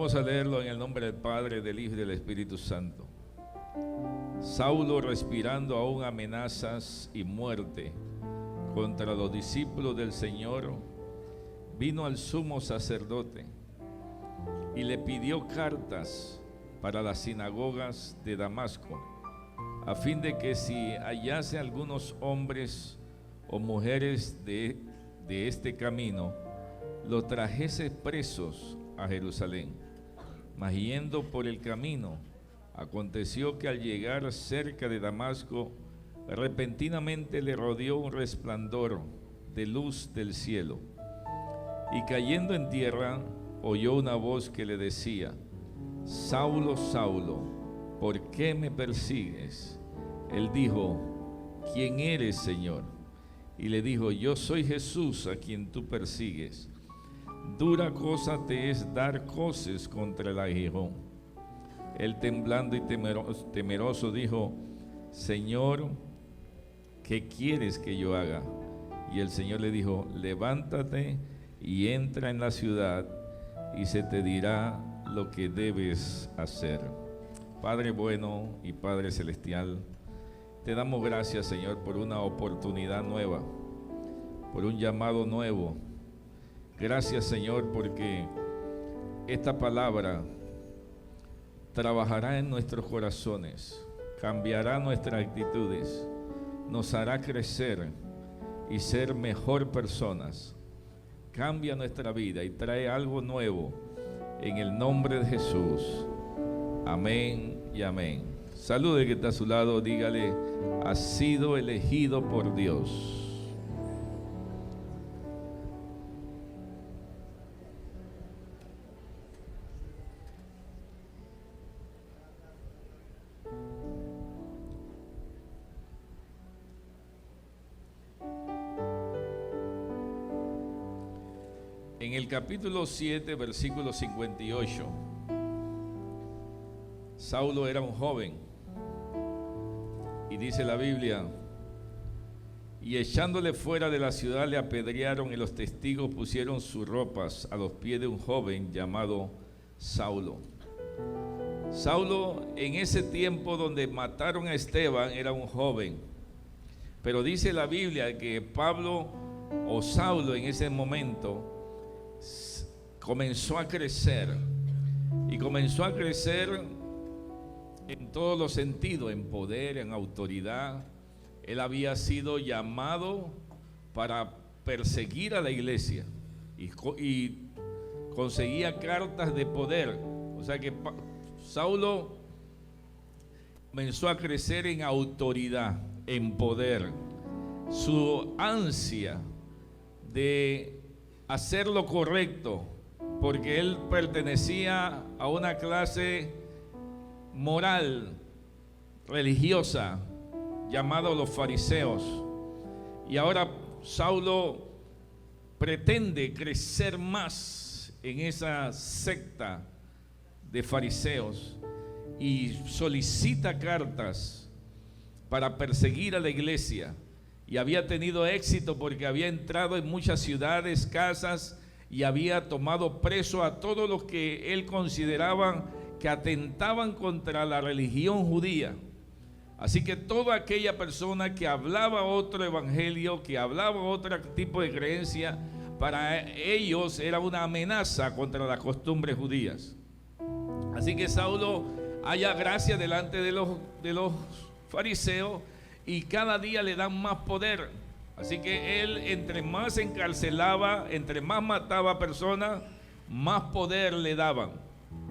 Vamos a leerlo en el nombre del Padre, del Hijo y del Espíritu Santo. Saulo, respirando aún amenazas y muerte contra los discípulos del Señor, vino al sumo sacerdote y le pidió cartas para las sinagogas de Damasco, a fin de que si hallase algunos hombres o mujeres de este camino, los trajese presos a Jerusalén. Mas yendo por el camino, aconteció que al llegar cerca de Damasco, repentinamente le rodeó un resplandor de luz del cielo, y cayendo en tierra, oyó una voz que le decía: Saulo, Saulo, ¿por qué me persigues? Él dijo: ¿quién eres, Señor? Y le dijo: yo soy Jesús a quien tú persigues. Dura cosa te es dar coces contra el aguijón. Él, temblando y temeroso, dijo: Señor, ¿qué quieres que yo haga? Y el Señor le dijo: levántate y entra en la ciudad, y se te dirá lo que debes hacer. Padre bueno y Padre celestial, te damos gracias, Señor, por una oportunidad nueva, por un llamado nuevo. Gracias, Señor, porque esta palabra trabajará en nuestros corazones, cambiará nuestras actitudes, nos hará crecer y ser mejor personas. Cambia nuestra vida y trae algo nuevo en el nombre de Jesús. Amén y amén. Salude que está a su lado, dígale: has sido elegido por Dios. En el capítulo 7, versículo 58, Saulo era un joven, y dice la Biblia: y echándole fuera de la ciudad le apedrearon, y los testigos pusieron sus ropas a los pies de un joven llamado Saulo. Saulo, en ese tiempo donde mataron a Esteban, era un joven, pero dice la Biblia que Pablo o Saulo en ese momento comenzó a crecer, y comenzó a crecer en todos los sentidos, en poder, en autoridad. Él había sido llamado para perseguir a la iglesia y conseguía cartas de poder. O sea que Saulo comenzó a crecer en autoridad, en poder. Su ansia de hacer lo correcto, porque él pertenecía a una clase moral, religiosa, llamada los fariseos. Y ahora Saulo pretende crecer más en esa secta de fariseos y solicita cartas para perseguir a la iglesia. Y había tenido éxito porque había entrado en muchas ciudades, casas, y había tomado preso a todos los que él consideraba que atentaban contra la religión judía. Así que toda aquella persona que hablaba otro evangelio, que hablaba otro tipo de creencia, para ellos era una amenaza contra las costumbres judías. Así que Saulo halla gracia delante de los fariseos, y cada día le dan más poder. Así que él, entre más encarcelaba, entre más mataba personas, más poder le daban.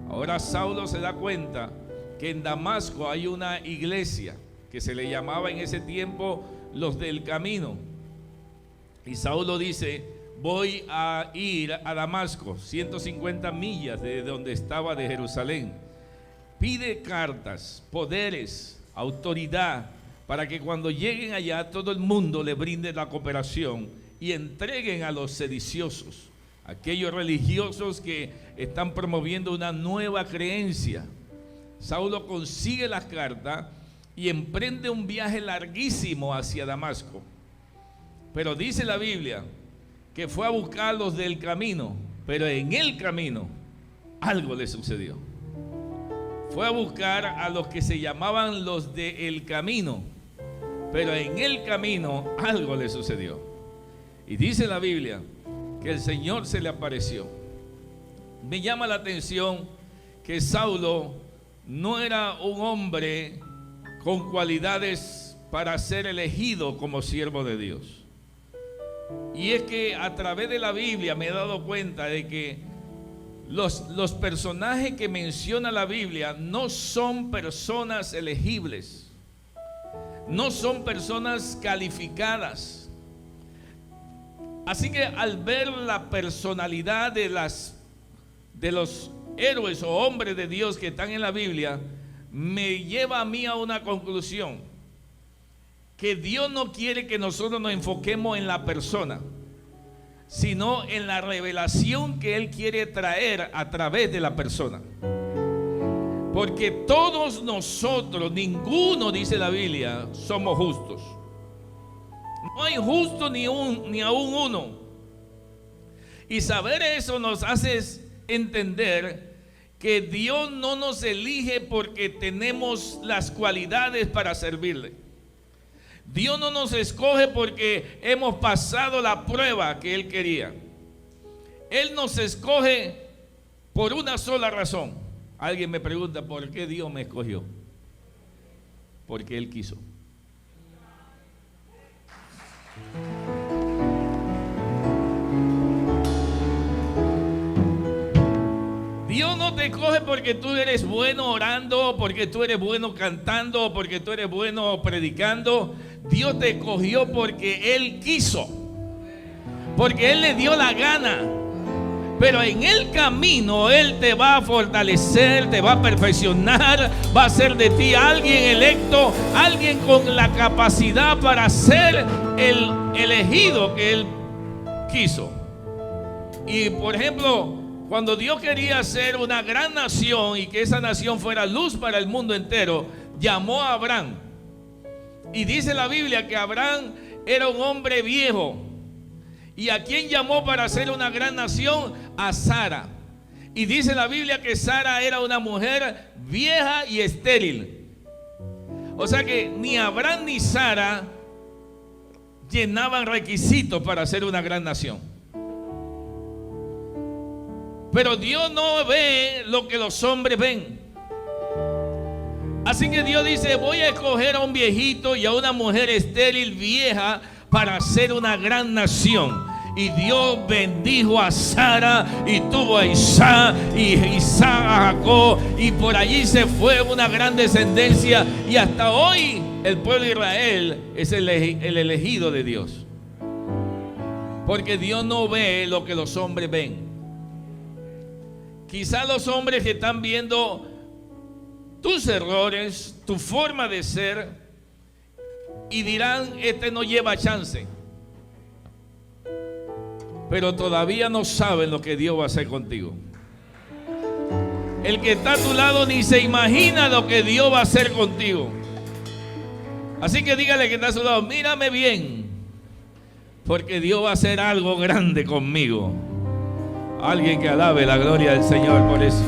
Ahora Saulo se da cuenta que en Damasco hay una iglesia que se le llamaba en ese tiempo los del camino. Y Saulo dice: voy a ir a Damasco, 150 millas de donde estaba de Jerusalén. Pide cartas, poderes, autoridad, para que cuando lleguen allá todo el mundo le brinde la cooperación y entreguen a los sediciosos, aquellos religiosos que están promoviendo una nueva creencia. Saulo consigue las cartas y emprende un viaje larguísimo hacia Damasco. Pero dice la Biblia que fue a buscar los del camino, pero en el camino algo le sucedió. Fue a buscar a los que se llamaban los del camino, pero en el camino algo le sucedió. Y dice la Biblia que el Señor se le apareció. Me llama la atención que Saulo no era un hombre con cualidades para ser elegido como siervo de Dios. Y es que a través de la Biblia me he dado cuenta de que los personajes que menciona la Biblia no son personas elegibles, no son personas calificadas. Así que al ver la personalidad de los héroes o hombres de Dios que están en la Biblia, me lleva a mí a una conclusión: que Dios no quiere que nosotros nos enfoquemos en la persona, sino en la revelación que Él quiere traer a través de la persona. Porque todos nosotros, ninguno, dice la Biblia, somos justos. No hay justo ni aún uno. Y saber eso nos hace entender que Dios no nos elige porque tenemos las cualidades para servirle. Dios no nos escoge porque hemos pasado la prueba que Él quería. Él nos escoge por una sola razón. Alguien me pregunta: ¿por qué Dios me escogió? Porque Él quiso. Dios no te escoge porque tú eres bueno orando, porque tú eres bueno cantando, porque tú eres bueno predicando. Dios te escogió porque Él quiso, porque Él le dio la gana. Pero en el camino Él te va a fortalecer, te va a perfeccionar, va a hacer de ti alguien electo, alguien con la capacidad para ser el elegido que Él quiso. Y por ejemplo, cuando Dios quería hacer una gran nación y que esa nación fuera luz para el mundo entero, llamó a Abraham. Y dice la Biblia que Abraham era un hombre viejo. ¿Y a quién llamó para hacer una gran nación? A Sara. Y dice la Biblia que Sara era una mujer vieja y estéril. O sea que ni Abraham ni Sara llenaban requisitos para hacer una gran nación. Pero Dios no ve lo que los hombres ven. Así que Dios dice: voy a escoger a un viejito y a una mujer estéril vieja para hacer una gran nación. Y Dios bendijo a Sara y tuvo a Isaac, y Isaac a Jacob, y por allí se fue una gran descendencia. Y hasta hoy el pueblo de Israel es el elegido de Dios. Porque Dios no ve lo que los hombres ven. Quizás los hombres que están viendo tus errores, tu forma de ser, y dirán: este no lleva chance. Pero todavía no saben lo que Dios va a hacer contigo. El que está a tu lado ni se imagina lo que Dios va a hacer contigo. Así que dígale que está a su lado: mírame bien, porque Dios va a hacer algo grande conmigo. Alguien que alabe la gloria del Señor por eso.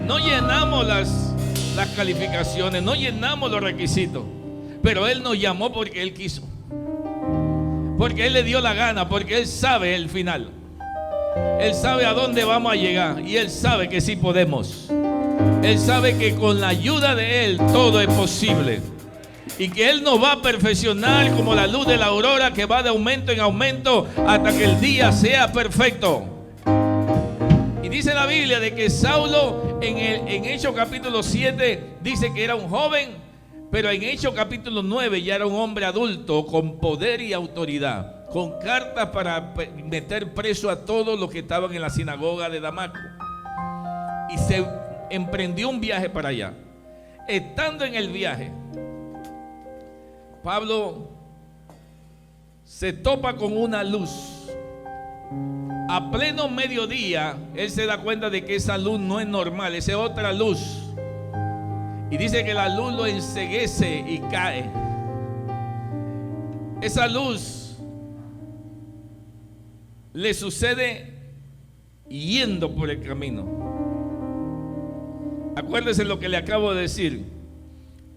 No llenamos las calificaciones, no llenamos los requisitos, pero Él nos llamó porque Él quiso, porque Él le dio la gana, porque Él sabe el final. Él sabe a dónde vamos a llegar, y Él sabe que sí podemos. Él sabe que con la ayuda de Él todo es posible, y que Él nos va a perfeccionar como la luz de la aurora, que va de aumento en aumento hasta que el día sea perfecto. Y dice la Biblia de que Saulo en Hechos capítulo 7 dice que era un joven, pero en Hechos capítulo 9 ya era un hombre adulto con poder y autoridad, con cartas para meter preso a todos los que estaban en la sinagoga de Damasco. Y se emprendió un viaje para allá. Estando en el viaje, Pablo se topa con una luz. A pleno mediodía, él se da cuenta de que esa luz no es normal, esa es otra luz. Y dice que la luz lo enceguece y cae. Esa luz le sucede yendo por el camino. Acuérdese lo que le acabo de decir.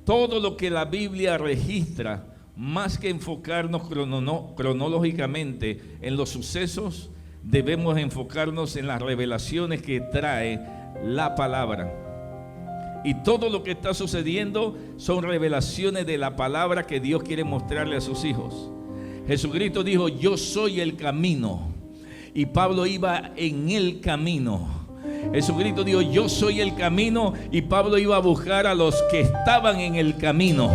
Todo lo que la Biblia registra, más que enfocarnos cronológicamente en los sucesos, debemos enfocarnos en las revelaciones que trae la palabra. Y todo lo que está sucediendo son revelaciones de la palabra que Dios quiere mostrarle a sus hijos. Jesucristo dijo: yo soy el camino. Y Pablo iba en el camino. Jesucristo dijo: yo soy el camino. Y Pablo iba a buscar a los que estaban en el camino.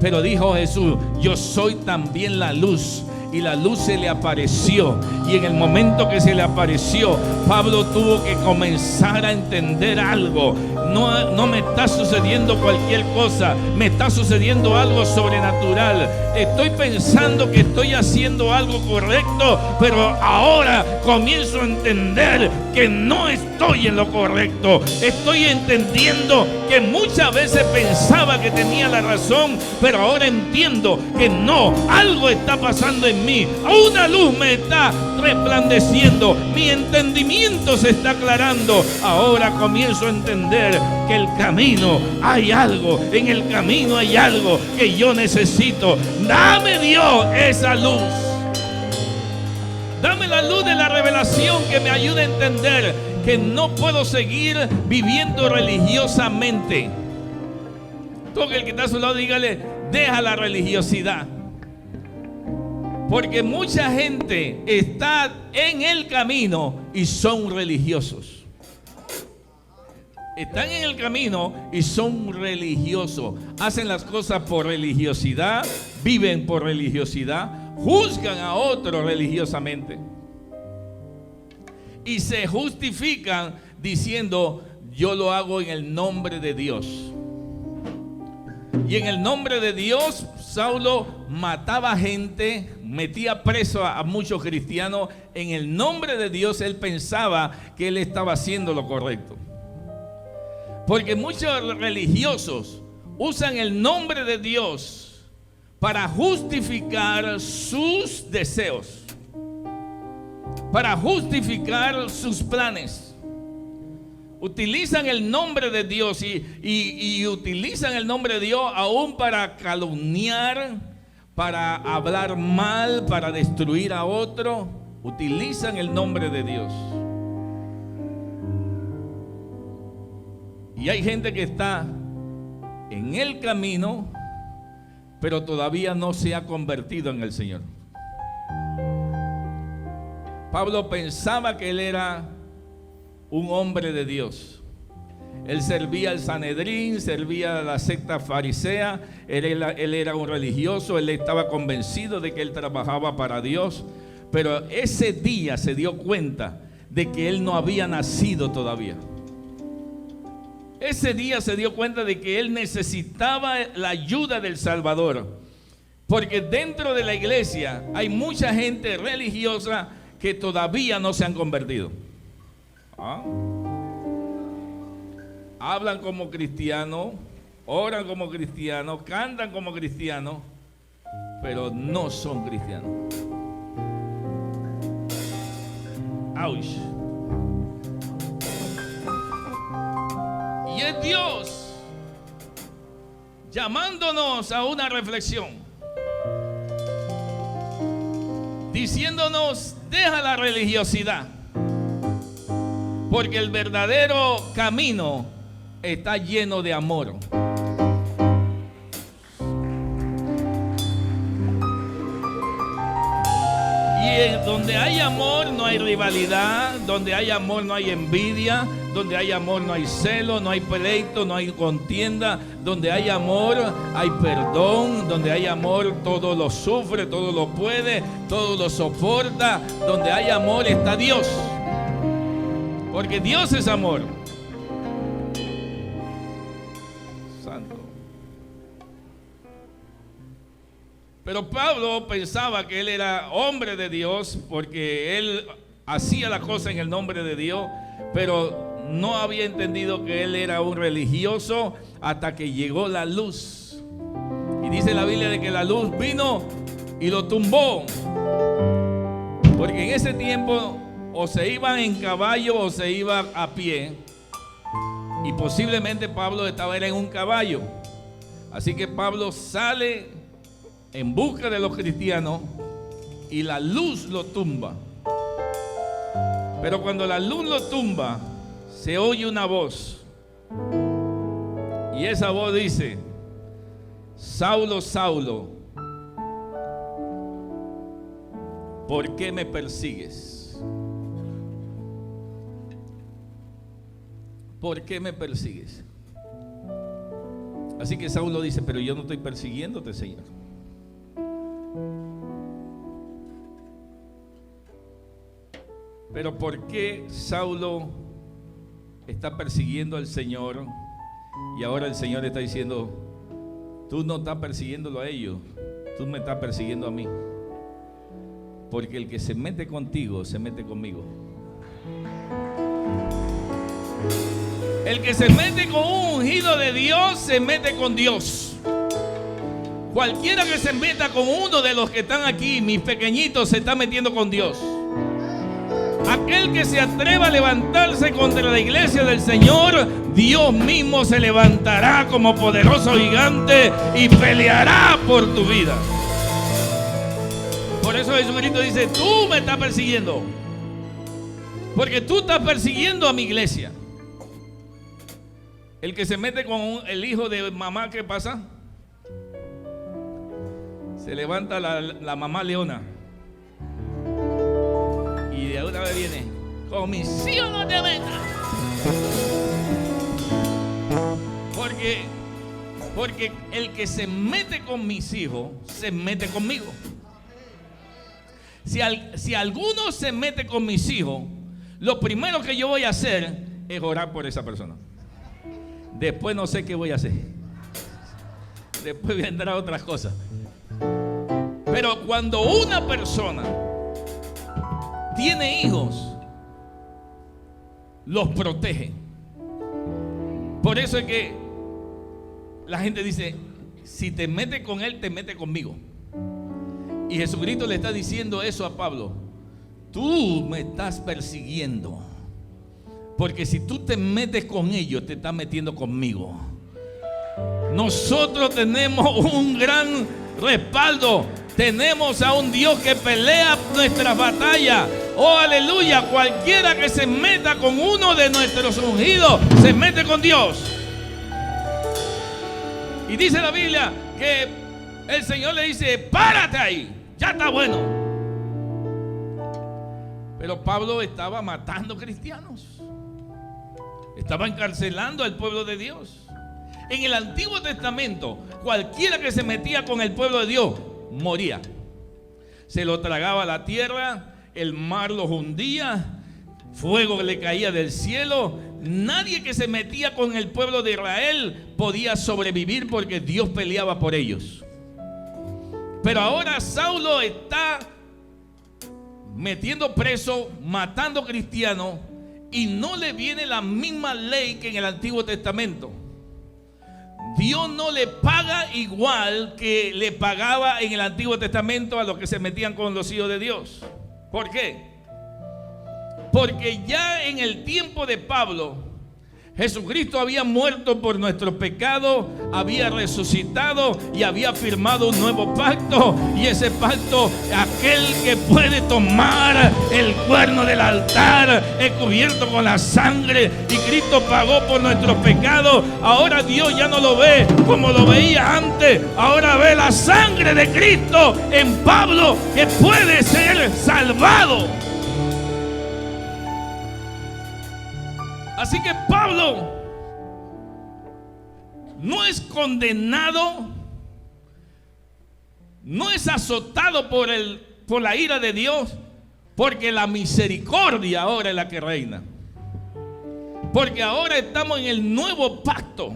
Pero dijo Jesús: yo soy también la luz. Y la luz se le apareció. Y en el momento que se le apareció, Pablo tuvo que comenzar a entender algo. No me está sucediendo cualquier cosa, me está sucediendo algo sobrenatural. Estoy pensando que estoy haciendo algo correcto, pero ahora comienzo a entender que no estoy en lo correcto. Estoy entendiendo que muchas veces pensaba que tenía la razón, pero ahora entiendo que no, algo está pasando en mí. Una luz me está resplandeciendo, mi entendimiento se está aclarando. Ahora comienzo a entender que el camino hay algo, en el camino hay algo que yo necesito. Dame, Dios, esa luz. Dame la luz de la revelación que me ayude a entender que no puedo seguir viviendo religiosamente. Toque el que está a su lado, dígale: deja la religiosidad. Porque mucha gente está en el camino y son religiosos. Están en el camino y son religiosos. Hacen las cosas por religiosidad, viven por religiosidad, juzgan a otros religiosamente. Y se justifican diciendo: yo lo hago en el nombre de Dios. Y en el nombre de Dios, Saulo mataba gente, metía preso a muchos cristianos. En el nombre de Dios, él pensaba que él estaba haciendo lo correcto. Porque muchos religiosos usan el nombre de Dios para justificar sus deseos, para justificar sus planes. Utilizan el nombre de Dios y utilizan el nombre de Dios aún para calumniar, para hablar mal, para destruir a otro. Utilizan el nombre de Dios. Y hay gente que está en el camino, pero todavía no se ha convertido en el Señor. Pablo pensaba que él era un hombre de Dios. Él servía al Sanedrín, servía a la secta farisea. Él era un religioso. Él estaba convencido de que él trabajaba para Dios. Pero ese día se dio cuenta de que él no había nacido todavía. Ese día se dio cuenta de que él necesitaba la ayuda del Salvador. Porque dentro de la iglesia hay mucha gente religiosa que todavía no se han convertido. Hablan como cristianos, oran como cristianos, cantan como cristianos, pero no son cristianos. ¡Auch! Y es Dios llamándonos a una reflexión, diciéndonos: deja la religiosidad, porque el verdadero camino está lleno de amor. Y donde hay amor no hay rivalidad, donde hay amor no hay envidia, donde hay amor no hay celo, no hay pleito, no hay contienda. Donde hay amor hay perdón, donde hay amor todo lo sufre, todo lo puede, todo lo soporta. Donde hay amor está Dios, porque Dios es amor. Santo. Pero Pablo pensaba que él era hombre de Dios porque él hacía la cosa en el nombre de Dios, pero no había entendido que él era un religioso hasta que llegó la luz. Y dice la Biblia de que la luz vino y lo tumbó. Porque en ese tiempo o se iban en caballo o se iban a pie. Y posiblemente Pablo estaba en un caballo. Así que Pablo sale en busca de los cristianos y la luz lo tumba. Pero cuando la luz lo tumba, se oye una voz. Y esa voz dice: Saulo, Saulo, ¿por qué me persigues? ¿Por qué me persigues? Así que Saulo dice: pero yo no estoy persiguiéndote, Señor. Pero ¿por qué Saulo está persiguiendo al Señor? Y ahora el Señor está diciendo: tú no estás persiguiéndolo a ellos, tú me estás persiguiendo a mí. Porque el que se mete contigo, se mete conmigo. El que se mete con un ungido de Dios, se mete con Dios. Cualquiera que se meta con uno de los que están aquí, mis pequeñitos, se está metiendo con Dios. Aquel que se atreva a levantarse contra la iglesia del Señor, Dios mismo se levantará como poderoso gigante y peleará por tu vida. Por eso Jesucristo dice: tú me estás persiguiendo, porque tú estás persiguiendo a mi iglesia. El que se mete con el hijo de mamá, ¿qué pasa? Se levanta la mamá leona y de una vez viene: con mis hijos no te metas. Porque el que se mete con mis hijos, se mete conmigo. Si alguno se mete con mis hijos, lo primero que yo voy a hacer es orar por esa persona. Después no sé qué voy a hacer. Después vendrán otras cosas. Pero cuando una persona tiene hijos, los protege. Por eso es que la gente dice: si te metes con él, te metes conmigo. Y Jesucristo le está diciendo eso a Pablo: tú me estás persiguiendo, porque si tú te metes con ellos, te estás metiendo conmigo. Nosotros tenemos un gran respaldo. Tenemos a un Dios que pelea nuestras batallas. Oh, aleluya. Cualquiera que se meta con uno de nuestros ungidos, se mete con Dios. Y dice la Biblia que el Señor le dice: párate ahí, ya está bueno. Pero Pablo estaba matando cristianos. Estaba encarcelando al pueblo de Dios. En el Antiguo Testamento, cualquiera que se metía con el pueblo de Dios moría. Se lo tragaba la tierra, el mar los hundía, fuego le caía del cielo. Nadie que se metía con el pueblo de Israel podía sobrevivir, porque Dios peleaba por ellos. Pero ahora Saulo está metiendo preso, matando cristianos, y no le viene la misma ley que en el Antiguo Testamento. Dios no le paga igual que le pagaba en el Antiguo Testamento a los que se metían con los hijos de Dios. ¿Por qué? Porque ya en el tiempo de Pablo, Jesucristo había muerto por nuestros pecados, había resucitado y había firmado un nuevo pacto. Y ese pacto, aquel que puede tomar el cuerno del altar, es cubierto con la sangre, y Cristo pagó por nuestros pecados. Ahora Dios ya no lo ve como lo veía antes. Ahora ve la sangre de Cristo en Pablo, que puede ser salvado. Así que Pablo no es condenado, no es azotado por la ira de Dios, porque la misericordia ahora es la que reina. Porque ahora estamos en el nuevo pacto.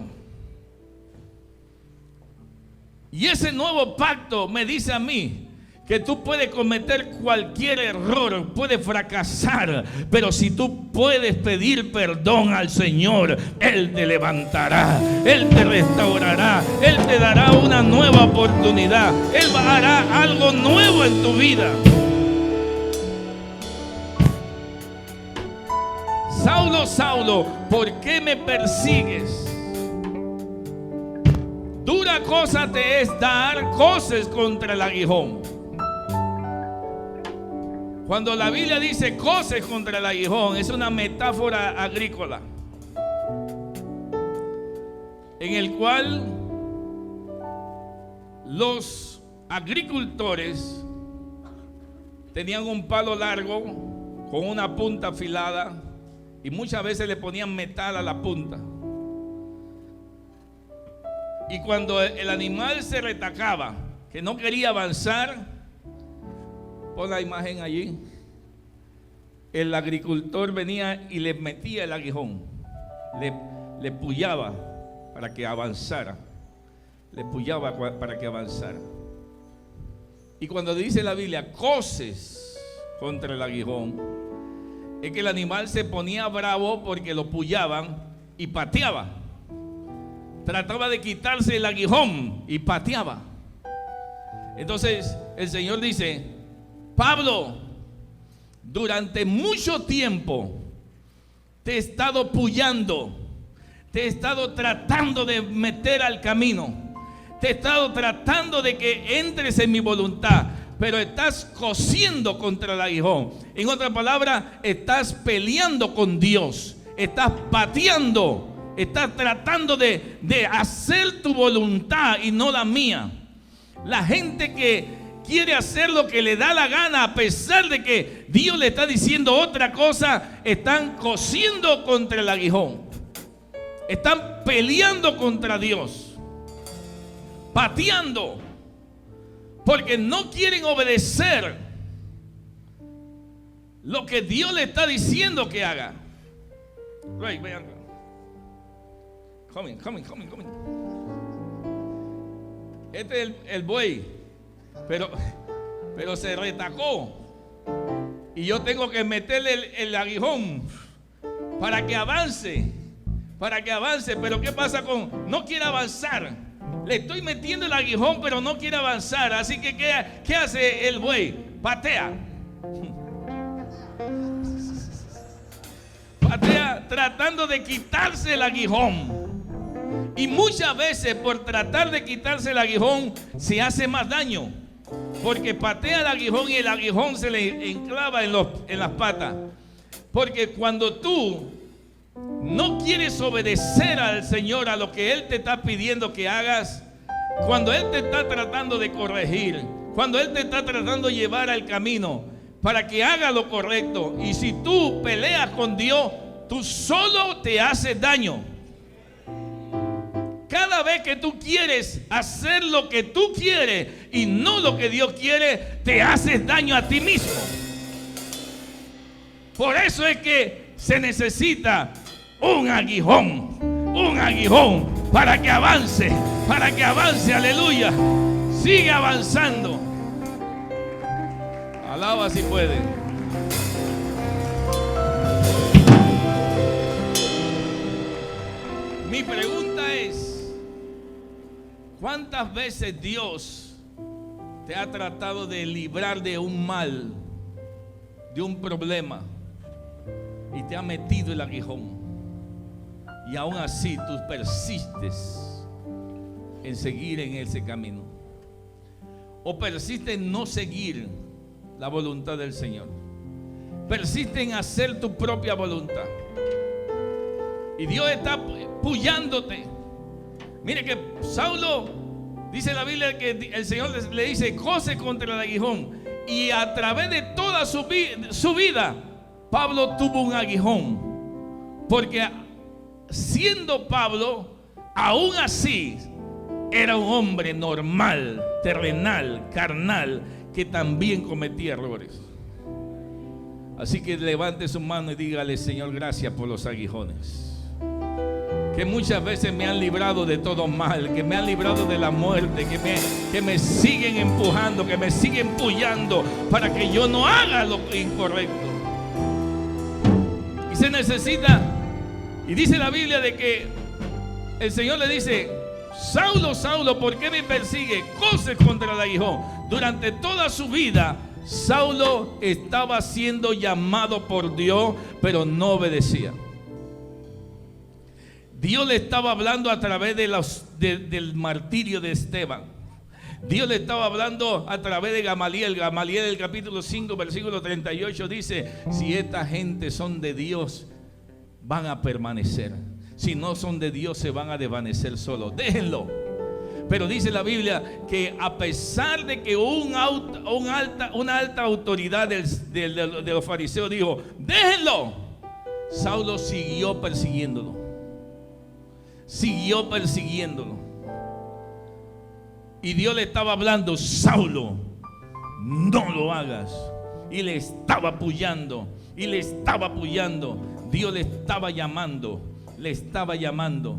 Y ese nuevo pacto me dice a mí que tú puedes cometer cualquier error, puedes fracasar, pero si tú puedes pedir perdón al Señor, Él te levantará, Él te restaurará, Él te dará una nueva oportunidad, Él hará algo nuevo en tu vida. Saulo, Saulo, ¿por qué me persigues? Dura cosa te es dar coces contra el aguijón. Cuando la Biblia dice coces contra el aguijón, es una metáfora agrícola, en el cual los agricultores tenían un palo largo con una punta afilada y muchas veces le ponían metal a la punta. Y cuando el animal se retacaba, que no quería avanzar, pon la imagen allí, el agricultor venía y le metía el aguijón, le pullaba para que avanzara, le pullaba para que avanzara. Y cuando dice la Biblia coces contra el aguijón, es que el animal se ponía bravo porque lo pullaban y pateaba. Trataba de quitarse el aguijón y pateaba. Entonces el Señor dice: Pablo, durante mucho tiempo te he estado pullando, te he estado tratando de meter al camino, te he estado tratando de que entres en mi voluntad, pero estás cosiendo contra el aguijón. En otras palabras, estás peleando con Dios, estás pateando, estás tratando de hacer tu voluntad y no la mía. La gente que quiere hacer lo que le da la gana, a pesar de que Dios le está diciendo otra cosa, están cosiendo contra el aguijón, están peleando contra Dios, pateando, porque no quieren obedecer lo que Dios le está diciendo que haga. Right, coming. Este es el buey, pero se retacó y yo tengo que meterle el aguijón para que avance, pero ¿qué pasa con no quiere avanzar? Le estoy metiendo el aguijón, pero no quiere avanzar. Así que ¿qué hace el buey? Patea, tratando de quitarse el aguijón. Y muchas veces por tratar de quitarse el aguijón se hace más daño, porque patea el aguijón y el aguijón se le enclava en las patas. Porque cuando tú no quieres obedecer al Señor, a lo que Él te está pidiendo que hagas, cuando Él te está tratando de corregir, cuando Él te está tratando de llevar al camino para que haga lo correcto, y si tú peleas con Dios, tú solo te haces daño. Cada vez que tú quieres hacer lo que tú quieres y no lo que Dios quiere, te haces daño a ti mismo. Por eso es que se necesita un aguijón para que avance, aleluya. Sigue avanzando. Alaba si puede. Mi pregunta es: ¿cuántas veces Dios te ha tratado de librar de un mal, de un problema, y te ha metido el aguijón? Y aún así tú persistes en seguir en ese camino, o persistes en no seguir la voluntad del Señor, persiste en hacer tu propia voluntad, y Dios está pullándote. Mire que Saulo, dice la Biblia que el Señor le dice cose contra el aguijón, y a través de toda su vida Pablo tuvo un aguijón, porque siendo Pablo, aún así era un hombre normal, terrenal, carnal, que también cometía errores. Así que levante su mano y dígale: Señor, gracias por los aguijones, que muchas veces me han librado de todo mal, que me han librado de la muerte, que me siguen empujando, que me siguen pullando para que yo no haga lo incorrecto. Y se necesita, y dice la Biblia de que el Señor le dice: Saulo, Saulo, ¿por qué me persigue? Cose contra el aguijón. Durante toda su vida Saulo estaba siendo llamado por Dios, pero no obedecía. Dios le estaba hablando a través del martirio de Esteban. Dios le estaba hablando a través de Gamaliel. Gamaliel, el capítulo 5, versículo 38 dice: si esta gente son de Dios, van a permanecer. Si no son de Dios, se van a desvanecer solos. Déjenlo. Pero dice la Biblia que a pesar de que una alta autoridad de los fariseos dijo: déjenlo, Saulo siguió persiguiéndolo. Siguió persiguiéndolo. Y Dios le estaba hablando: Saulo, no lo hagas. Y le estaba apoyando. Y le estaba apoyando. Dios le estaba llamando. Le estaba llamando.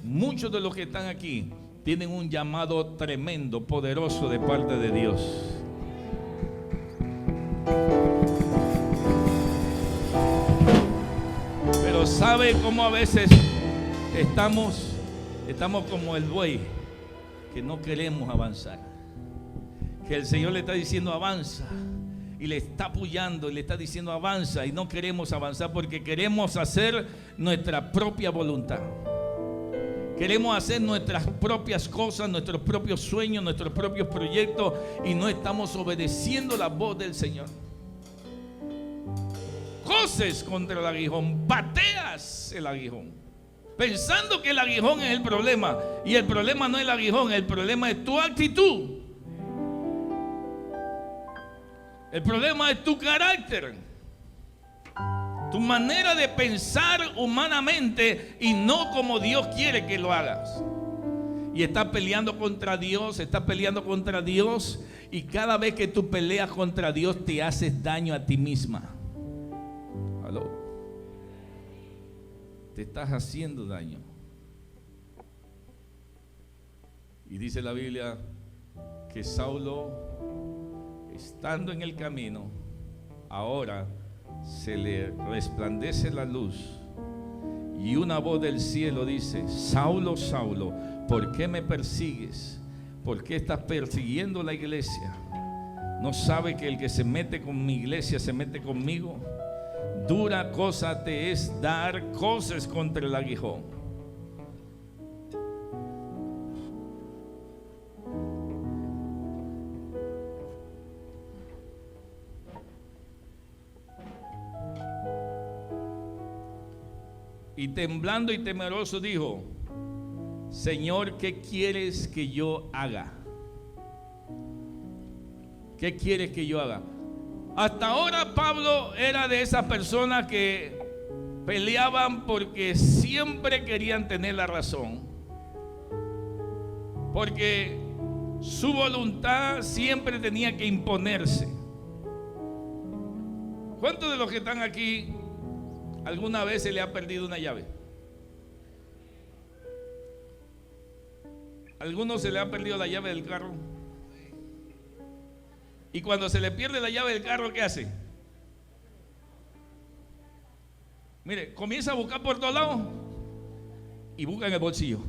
Muchos de los que están aquí tienen un llamado tremendo, poderoso de parte de Dios. Pero ¿sabe cómo a veces estamos como el buey, que no queremos avanzar? Que el Señor le está diciendo: avanza. Y le está apoyando y le está diciendo: avanza. Y no queremos avanzar porque queremos hacer nuestra propia voluntad. Queremos hacer nuestras propias cosas, nuestros propios sueños, nuestros propios proyectos, y no estamos obedeciendo la voz del Señor. Coces contra el aguijón, pateas el aguijón, pensando que el aguijón es el problema. Y el problema no es el aguijón, el problema es tu actitud. El problema es tu carácter, tu manera de pensar humanamente y no como Dios quiere que lo hagas. Y estás peleando contra Dios, y cada vez que tú peleas contra Dios te haces daño a ti misma. ¿Aló? Te estás haciendo daño. Y dice la Biblia que Saulo, estando en el camino, ahora se le resplandece la luz y una voz del cielo dice: Saulo, Saulo, ¿por qué me persigues? ¿Por qué estás persiguiendo la iglesia? ¿No sabe que el que se mete con mi iglesia se mete conmigo? Dura cosa te es dar coces contra el aguijón. Y temblando y temeroso dijo: Señor, ¿qué quieres que yo haga? ¿Qué quieres que yo haga? Hasta ahora Pablo era de esas personas que peleaban porque siempre querían tener la razón, porque su voluntad siempre tenía que imponerse. ¿Cuántos de los que están aquí alguna vez se le ha perdido una llave? ¿Alguno se le ha perdido la llave del carro? Y cuando se le pierde la llave del carro, ¿qué hace? Mire, comienza a buscar por todos lados y busca en el bolsillo.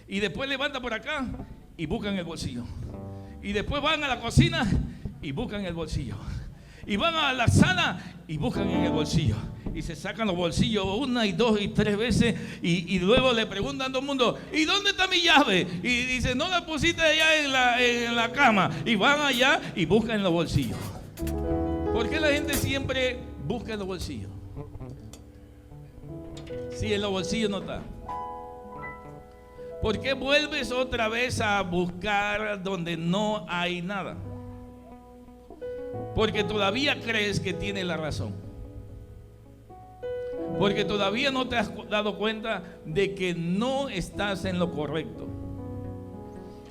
Y después levanta por acá y busca en el bolsillo. Y después van a la cocina y buscan en el bolsillo. Y van a la sala y buscan en el bolsillo. Y se sacan los bolsillos una y dos y tres veces. Y luego le preguntan a todo el mundo: ¿y dónde está mi llave? Y dice: no la pusiste allá en la cama. Y van allá y buscan en los bolsillos. ¿Por qué la gente siempre busca en los bolsillos? Si en los bolsillos no está. ¿Por qué vuelves otra vez a buscar donde no hay nada? Porque todavía crees que tienes la razón. Porque todavía no te has dado cuenta de que no estás en lo correcto.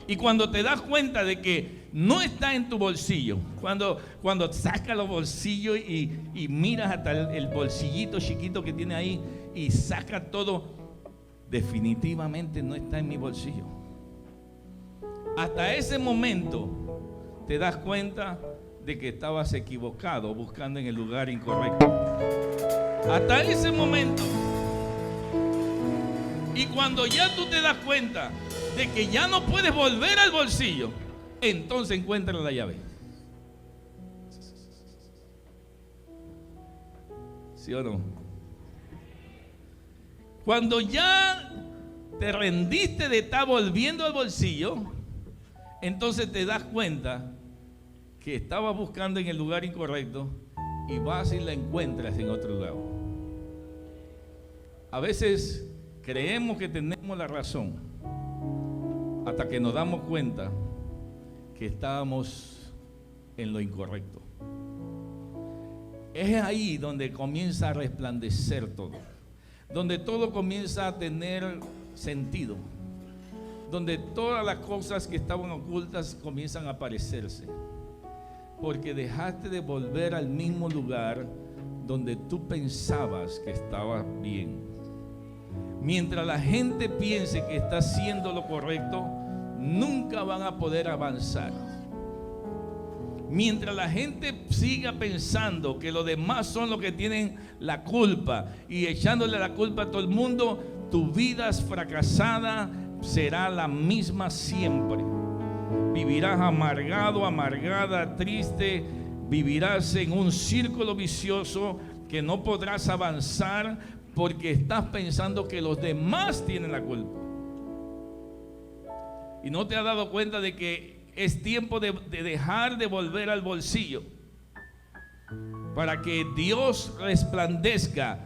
Y cuando te das cuenta de que no está en tu bolsillo, cuando sacas los bolsillos y miras hasta el bolsillito chiquito que tiene ahí y sacas todo, definitivamente no está en mi bolsillo. Hasta ese momento te das cuenta de que estabas equivocado, buscando en el lugar incorrecto. Hasta ese momento. Y cuando ya tú te das cuenta de que ya no puedes volver al bolsillo, entonces encuentras la llave. ¿Sí o no? Cuando ya te rendiste de estar volviendo al bolsillo, entonces te das cuenta que estabas buscando en el lugar incorrecto y vas y la encuentras en otro lado. A veces creemos que tenemos la razón hasta que nos damos cuenta que estábamos en lo incorrecto. Es ahí donde comienza a resplandecer todo, donde todo comienza a tener sentido, donde todas las cosas que estaban ocultas comienzan a aparecerse, porque dejaste de volver al mismo lugar donde tú pensabas que estabas bien. Mientras la gente piense que está haciendo lo correcto, nunca van a poder avanzar. Mientras la gente siga pensando que los demás son los que tienen la culpa y echándole la culpa a todo el mundo, tu vida es fracasada, será la misma siempre. Vivirás amargado, amargada, triste, vivirás en un círculo vicioso que no podrás avanzar porque estás pensando que los demás tienen la culpa. Y no te has dado cuenta de que es tiempo de dejar de volver al bolsillo para que Dios resplandezca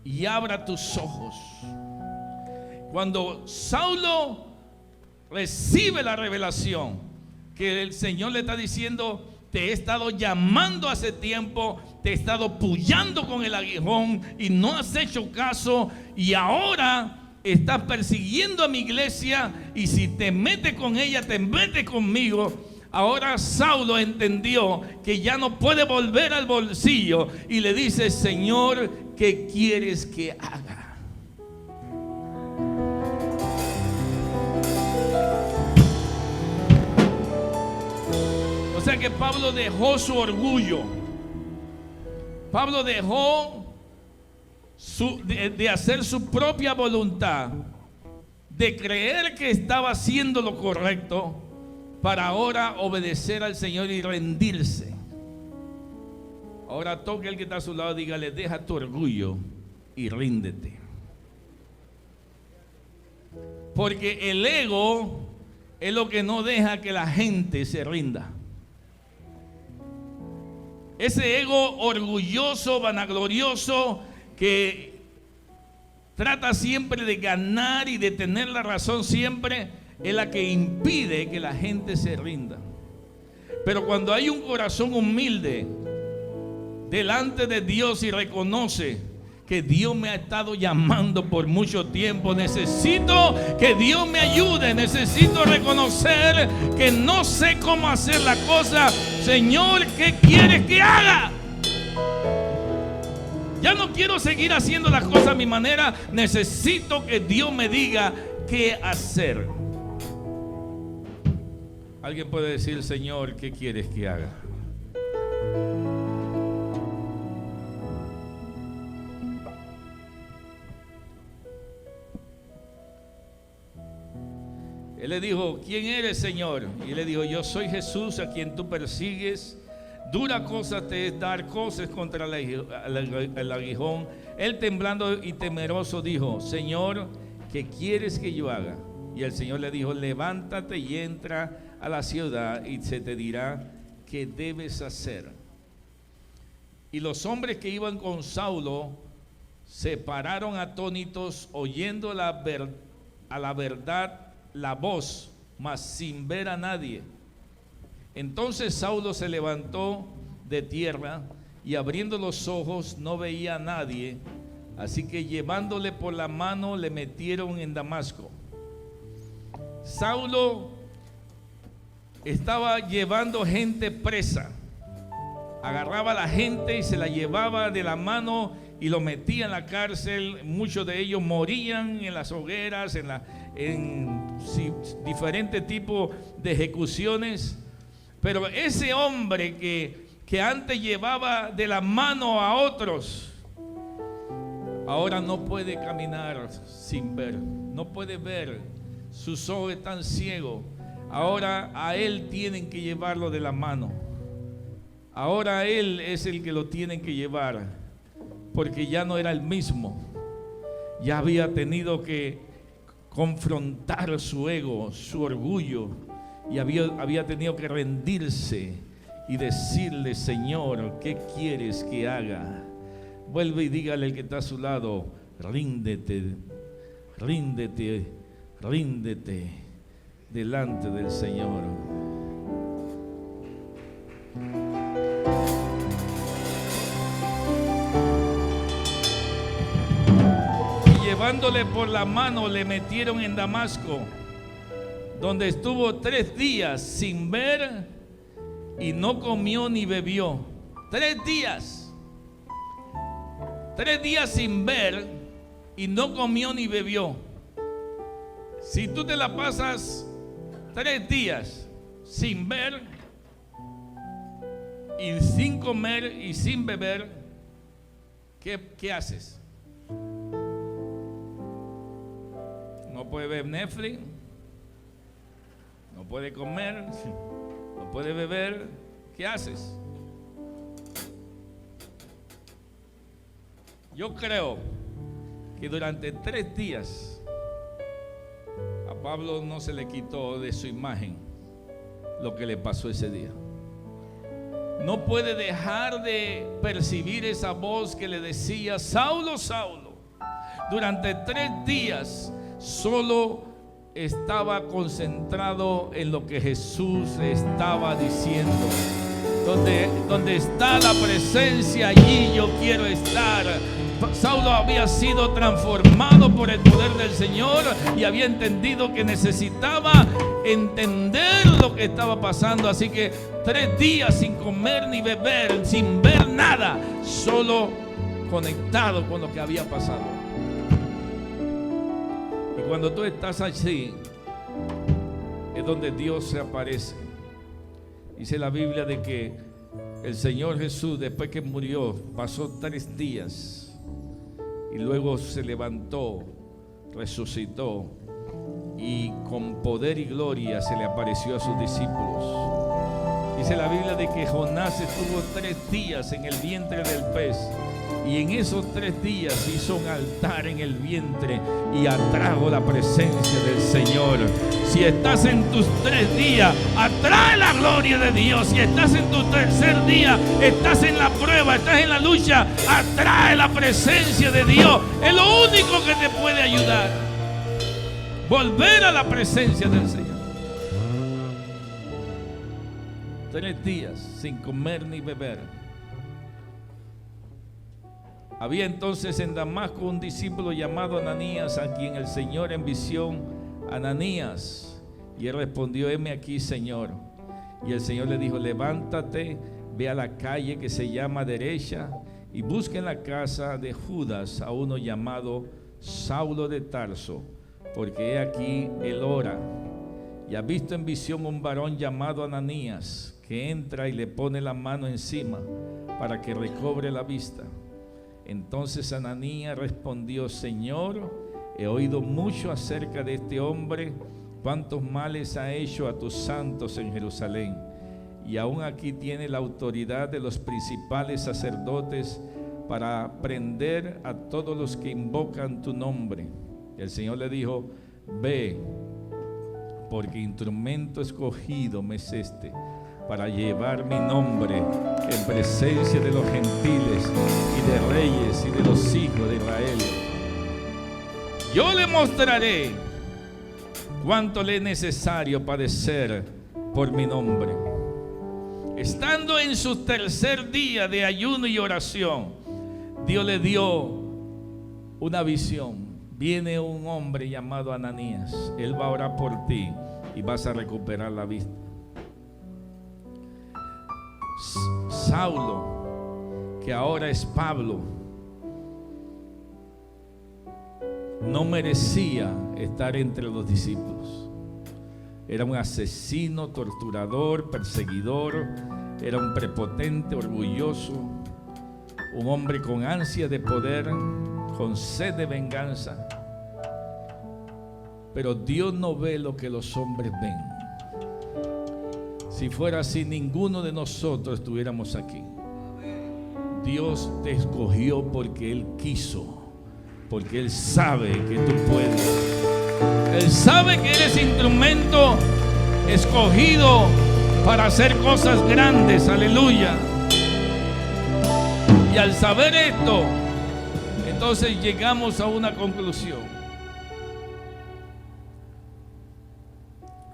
y abra tus ojos. Cuando Saulo recibe la revelación que el Señor le está diciendo: te he estado llamando hace tiempo, te he estado puyando con el aguijón y no has hecho caso, y ahora estás persiguiendo a mi iglesia, y si te metes con ella, te metes conmigo. Ahora Saulo entendió que ya no puede volver al bolsillo y le dice: Señor, ¿qué quieres que haga? O sea que Pablo dejó su orgullo. Pablo dejó de hacer su propia voluntad, de creer que estaba haciendo lo correcto, para ahora obedecer al Señor y rendirse. Ahora toque al que está a su lado, dígale: deja tu orgullo y ríndete. Porque el ego es lo que no deja que la gente se rinda. Ese ego orgulloso, vanaglorioso, que trata siempre de ganar y de tener la razón siempre, es la que impide que la gente se rinda. Pero cuando hay un corazón humilde delante de Dios y reconoce que Dios me ha estado llamando por mucho tiempo, necesito que Dios me ayude, necesito reconocer que no sé cómo hacer la cosa. Señor, ¿qué quieres que haga? Ya no quiero seguir haciendo las cosas a mi manera, necesito que Dios me diga qué hacer. Alguien puede decir: Señor, ¿qué quieres que haga? Él le dijo: ¿quién eres, Señor? Y él le dijo: yo soy Jesús, a quien tú persigues. Dura cosa te es dar cosas contra el aguijón. Él, temblando y temeroso, dijo: Señor, ¿qué quieres que yo haga? Y el Señor le dijo: levántate y entra a la ciudad, y se te dirá qué debes hacer. Y los hombres que iban con Saulo se pararon atónitos, oyendo a la verdad la voz, mas sin ver a nadie. Entonces Saulo se levantó de tierra y abriendo los ojos no veía a nadie, así que llevándole por la mano le metieron en Damasco. Saulo estaba llevando gente presa, agarraba a la gente y se la llevaba de la mano y lo metía en la cárcel. Muchos de ellos morían en las hogueras, en diferentes tipos de ejecuciones. Pero ese hombre que antes llevaba de la mano a otros, ahora no puede caminar sin ver, no puede ver, sus ojos están ciegos. Ahora a él tienen que llevarlo de la mano. Ahora él es el que lo tienen que llevar. porque ya no era el mismo. Ya había tenido que confrontar su ego, su orgullo, y había tenido que rendirse y decirle: Señor, ¿qué quieres que haga? Vuelve y dígale al que está a su lado: ríndete, ríndete, ríndete delante del Señor. Y llevándole por la mano le metieron en Damasco, donde estuvo 3 días sin ver y no comió ni bebió. 3 días. 3 días sin ver y no comió ni bebió. Si tú te la pasas 3 días sin ver y sin comer y sin beber, ¿qué haces? No puedes ver Netflix, no puedes comer, no puedes beber. ¿Qué haces? Yo creo que durante 3 días a Pablo no se le quitó de su imagen lo que le pasó ese día. No puede dejar de percibir esa voz que le decía: Saulo, Saulo. Durante 3 días solo estaba concentrado en lo que Jesús estaba diciendo. Donde está la presencia, allí yo quiero estar. Saulo había sido transformado por el poder del Señor y había entendido que necesitaba entender lo que estaba pasando. Así que 3 días sin comer ni beber, sin ver nada, solo conectado con lo que había pasado. Y cuando tú estás así, es donde Dios se aparece. Dice la Biblia de que el Señor Jesús, después que murió, pasó 3 días y luego se levantó, resucitó y con poder y gloria se le apareció a sus discípulos. Dice la Biblia de que Jonás estuvo 3 días en el vientre del pez, y en esos 3 días hizo un altar en el vientre y atrajo la presencia del Señor. Si estás en tus 3 días, atrae la gloria de Dios. Si estás en tu 3er día, estás en la prueba, estás en la lucha, atrae la presencia de Dios. Es lo único que te puede ayudar. Volver a la presencia del Señor. 3 días sin comer ni beber. Había entonces en Damasco un discípulo llamado Ananías, a quien el Señor en visión: Ananías. Y él respondió: heme aquí, Señor. Y el Señor le dijo: levántate, ve a la calle que se llama Derecha y busca en la casa de Judas a uno llamado Saulo de Tarso, porque he aquí él ora. Y ha visto en visión un varón llamado Ananías, que entra y le pone la mano encima para que recobre la vista. Entonces Ananías respondió: Señor, he oído mucho acerca de este hombre, cuántos males ha hecho a tus santos en Jerusalén, y aún aquí tiene la autoridad de los principales sacerdotes para prender a todos los que invocan tu nombre. El Señor le dijo: ve, porque instrumento escogido me es este, para llevar mi nombre en presencia de los gentiles y de reyes y de los hijos de Israel. Yo le mostraré cuánto le es necesario padecer por mi nombre. Estando en su 3er día de ayuno y oración, Dios le dio una visión. Viene un hombre llamado Ananías. Él va a orar por ti y vas a recuperar la vista. Saulo, que ahora es Pablo, no merecía estar entre los discípulos. Era un asesino, torturador, perseguidor. Era un prepotente, orgulloso, un hombre con ansia de poder, con sed de venganza. Pero Dios no ve lo que los hombres ven. Si fuera así, ninguno de nosotros estuviéramos aquí. Dios te escogió porque Él quiso, porque Él sabe que tú puedes. Él sabe que eres instrumento escogido para hacer cosas grandes, aleluya. Y al saber esto, entonces llegamos a una conclusión.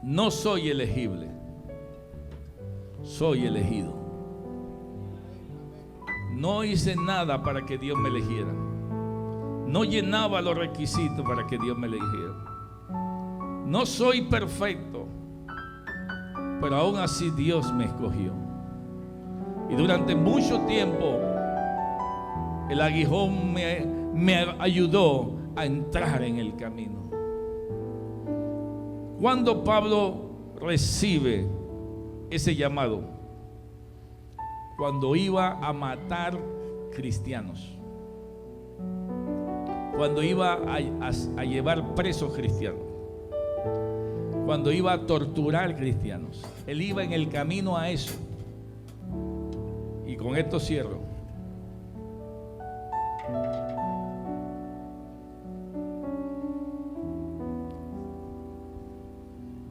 No soy elegible, soy elegido. No hice nada para que Dios me eligiera. No llenaba los requisitos para que Dios me eligiera. No soy perfecto, pero aún así Dios me escogió. Y durante mucho tiempo el aguijón me ayudó a entrar en el camino. Cuando Pablo recibe ese llamado, cuando iba a matar cristianos, cuando iba a llevar presos cristianos, cuando iba a torturar cristianos, él iba en el camino a eso. Y con esto cierro.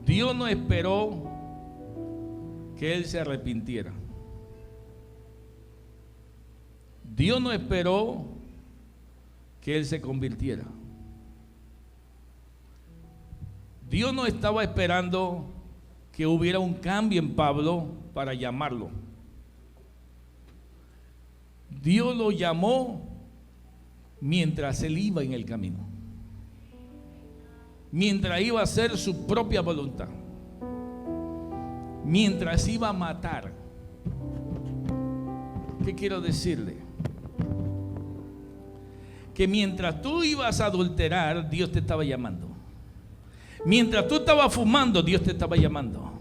Dios no esperó que él se arrepintiera. Dios no esperó que él se convirtiera. Dios no estaba esperando que hubiera un cambio en Pablo para llamarlo. Dios lo llamó mientras él iba en el camino, mientras iba a hacer su propia voluntad, mientras iba a matar. ¿Qué quiero decirle? Que mientras tú ibas a adulterar, Dios te estaba llamando. Mientras tú estabas fumando, Dios te estaba llamando.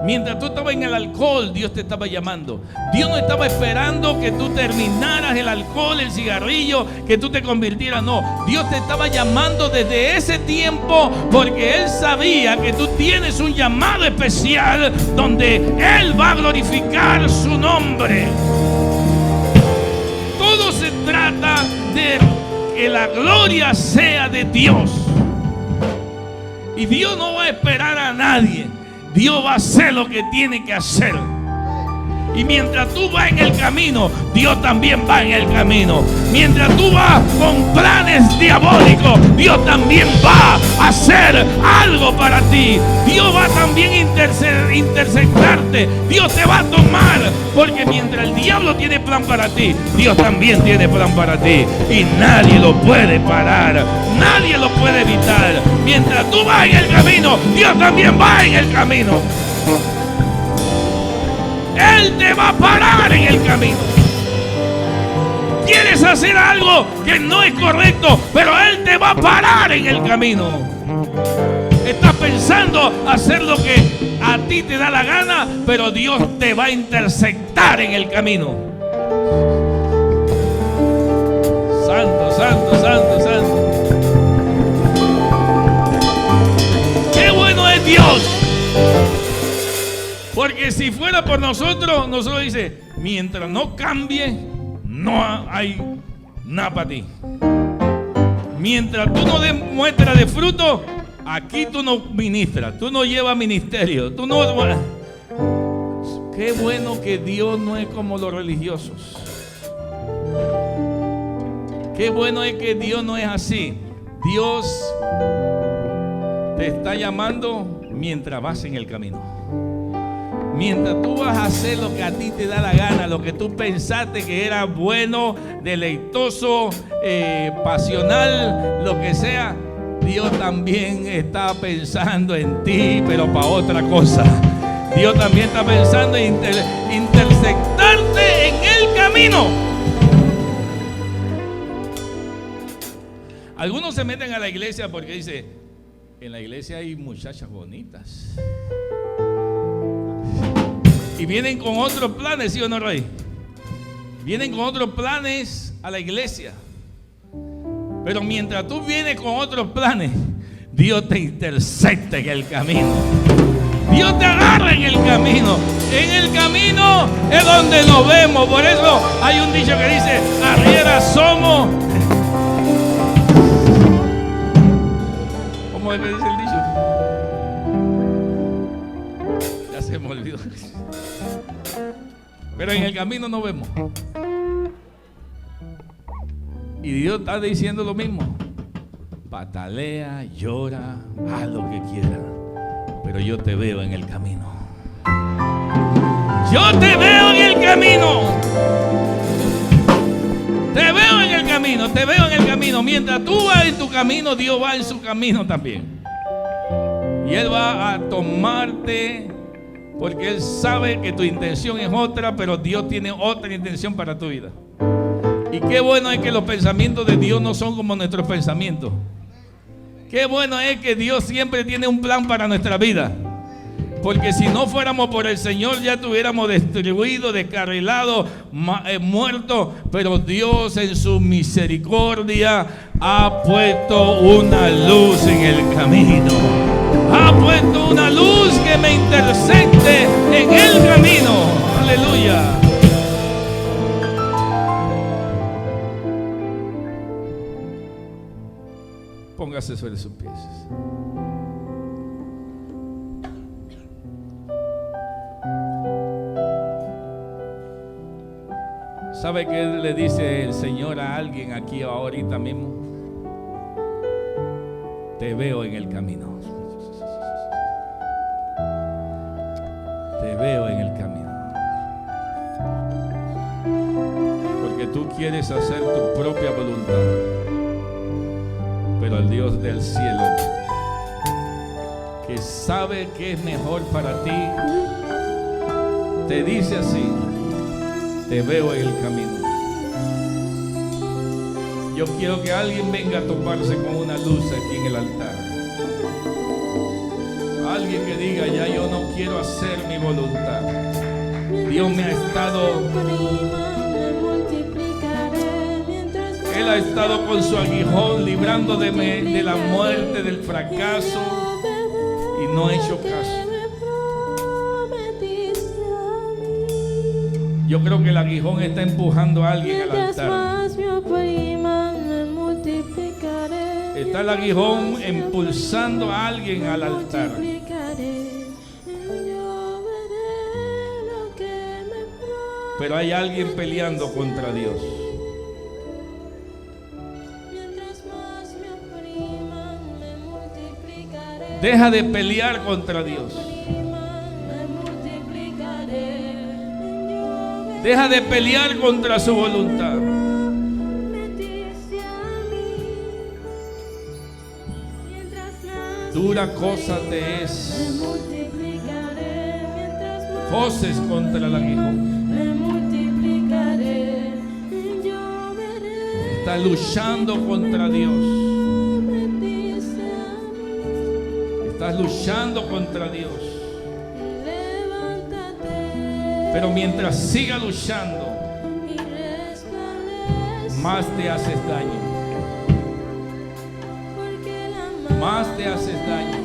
Mientras tú estabas en el alcohol, Dios te estaba llamando. Dios no estaba esperando que tú terminaras el alcohol, el cigarrillo, que tú te convirtieras. No, Dios te estaba llamando desde ese tiempo, porque Él sabía que tú tienes un llamado especial donde Él va a glorificar su nombre. Todo se trata de que la gloria sea de Dios. Y Dios no va a esperar a nadie. Dios va a hacer lo que tiene que hacer. Y mientras tú vas en el camino, Dios también va en el camino. Mientras tú vas con planes diabólicos, Dios también va a hacer algo para ti. Dios va también a interceptarte. Dios te va a tomar. Porque mientras el diablo tiene plan para ti, Dios también tiene plan para ti. Y nadie lo puede parar. Nadie lo puede evitar. Mientras tú vas en el camino, Dios también va en el camino. Él te va a parar en el camino. Quieres hacer algo que no es correcto, pero Él te va a parar en el camino. Estás pensando hacer lo que a ti te da la gana, pero Dios te va a interceptar en el camino. Santo, santo, santo, santo. ¡Qué bueno es Dios! Porque si fuera por nosotros dice, mientras no cambie, no hay nada para ti. Mientras tú no des muestra de fruto, aquí tú no ministras, tú no llevas ministerio, tú no. Qué bueno que Dios no es como los religiosos. Qué bueno es que Dios no es así. Dios te está llamando mientras vas en el camino. Mientras tú vas a hacer lo que a ti te da la gana, lo que tú pensaste que era bueno, deleitoso, pasional, lo que sea, Dios también está pensando en ti, pero para otra cosa. Dios también está pensando en interceptarte en el camino. Algunos se meten a la iglesia porque dice, en la iglesia hay muchachas bonitas. Y vienen con otros planes, ¿sí o no, Rey? Vienen con otros planes a la iglesia. Pero mientras tú vienes con otros planes, Dios te intercepta en el camino. Dios te agarra en el camino. En el camino es donde nos vemos. Por eso hay un dicho que dice: arriera somos. ¿Cómo es que dice el dicho? Ya se me olvidó. Pero en el camino nos vemos. Y Dios está diciendo lo mismo. Patalea, llora, haz lo que quieras, pero yo te veo en el camino. Yo te veo en el camino. Te veo en el camino, te veo en el camino. Mientras tú vas en tu camino, Dios va en su camino también. Y Él va a tomarte, porque Él sabe que tu intención es otra, pero Dios tiene otra intención para tu vida. Y qué bueno es que los pensamientos de Dios no son como nuestros pensamientos. Qué bueno es que Dios siempre tiene un plan para nuestra vida. Porque si no fuéramos por el Señor, ya estuviéramos destruidos, descarrilados, muertos. Pero Dios en su misericordia ha puesto una luz en el camino. Ha puesto una luz que me intercepte en el camino. Aleluya. Póngase sobre sus pies. ¿Sabe qué le dice el Señor a alguien aquí ahorita mismo? Te veo en el camino. Te veo en el camino. Porque tú quieres hacer tu propia voluntad. Pero el Dios del cielo, que sabe que es mejor para ti, te dice así: te veo en el camino. Yo quiero que alguien venga a toparse con una luz aquí en el altar. Alguien que diga: ya yo no quiero hacer mi voluntad. Dios me ha estado... Él ha estado con su aguijón librándome de la muerte, del fracaso, y no he hecho caso. Yo creo que el aguijón está empujando a alguien al altar. Está el aguijón impulsando a alguien al altar. Pero hay alguien peleando contra Dios. Deja de pelear contra Dios. Deja de pelear contra su voluntad. Dura cosa te es. Voces contra el aguijón. Está luchando contra Dios. Estás luchando contra Dios. Pero mientras siga luchando, más te haces daño. Más te haces daño.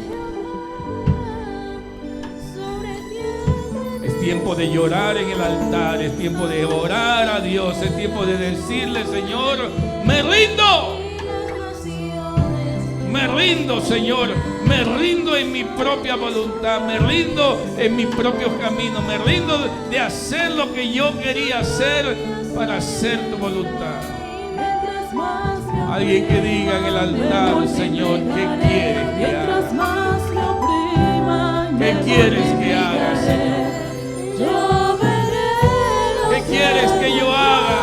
Es tiempo de llorar en el altar. Es tiempo de orar a Dios. Es tiempo de decirle: Señor, me rindo. Me rindo, Señor. Me rindo en mi propia voluntad. Me rindo en mis propios caminos. Me rindo de hacer lo que yo quería hacer para hacer tu voluntad. Alguien que diga en el altar: Señor, ¿qué quieres que haga? ¿Qué quieres que haga, Señor? ¿Qué quieres que yo haga?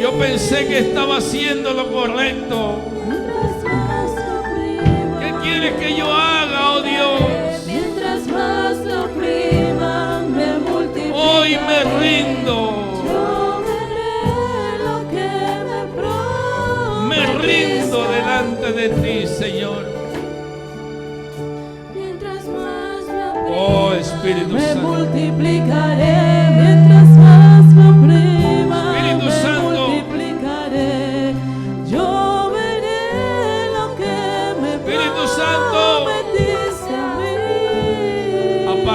Yo pensé que estaba haciendo lo correcto. ¿Qué quieres que yo haga, oh Dios? Hoy me rindo. Me rindo delante de ti, Señor. Oh Espíritu Santo. Me multiplicaré mientras más me oprima. Espíritu Santo. Multiplicaré. Yo veré lo que me Espíritu Santo. dice a mí.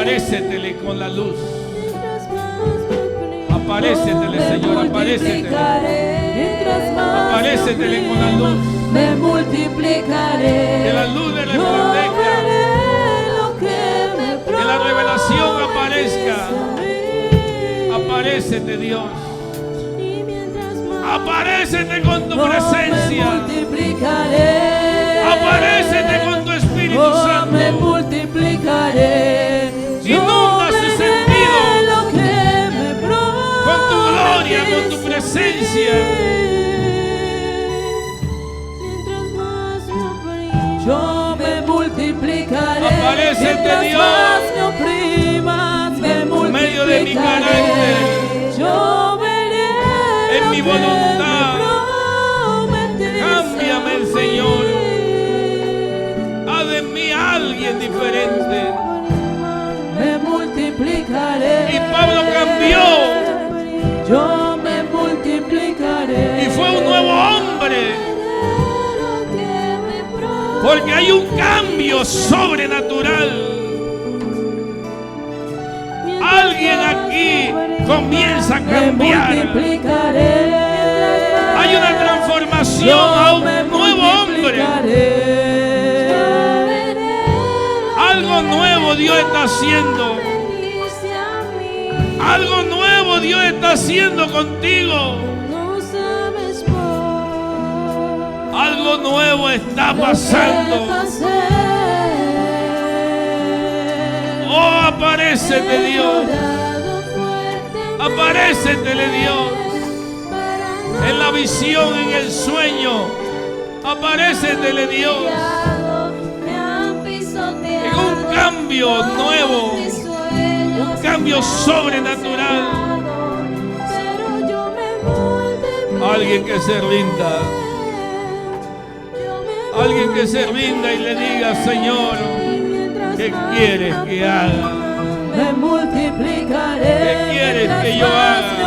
Aparécetele con la luz. Mientras más me oprima, Aparécetele, me Señor, aparécetele. multiplicaré. Mientras más Aparécetele me con la oprima, luz. me multiplicaré. Que la luz le Yo resplandezca. veré lo que me Que la revelación aparezca. prometiste. Aparécete, Dios. Y mientras más Aparécete con tu yo presencia. me multiplicaré. Aparécete con tu Espíritu Oh, me Santo. multiplicaré. Inunda Yo su veré sentido lo que me con tu gloria, con tu prometiste. presencia. Mientras más me oprimas, yo me multiplicaré. Aparécete, Mientras Dios, más me oprimas, me en medio de mi multiplicaré. carácter, Yo veré en lo mi que voluntad. me prometiste. Cámbiame, Señor. Haz de mí a alguien diferente. Me multiplicaré. Y Pablo cambió. Yo me multiplicaré. Y fue un nuevo hombre. Porque hay un cambio sobrenatural. Alguien aquí comienza a cambiar. Hay una transformación a un nuevo hombre. Algo nuevo Dios está haciendo. Algo nuevo Dios está haciendo contigo. No sabes por Algo nuevo está pasando. Oh, aparécete, Dios. Aparécetele, Dios. En la visión, en el sueño. Aparécetele, Dios. En un cambio nuevo. Un cambio sobrenatural. Alguien que se rinda. Alguien que se rinda y le diga, Señor, ¿qué quieres que haga? Me multiplicaré. ¿Qué quieres que yo haga?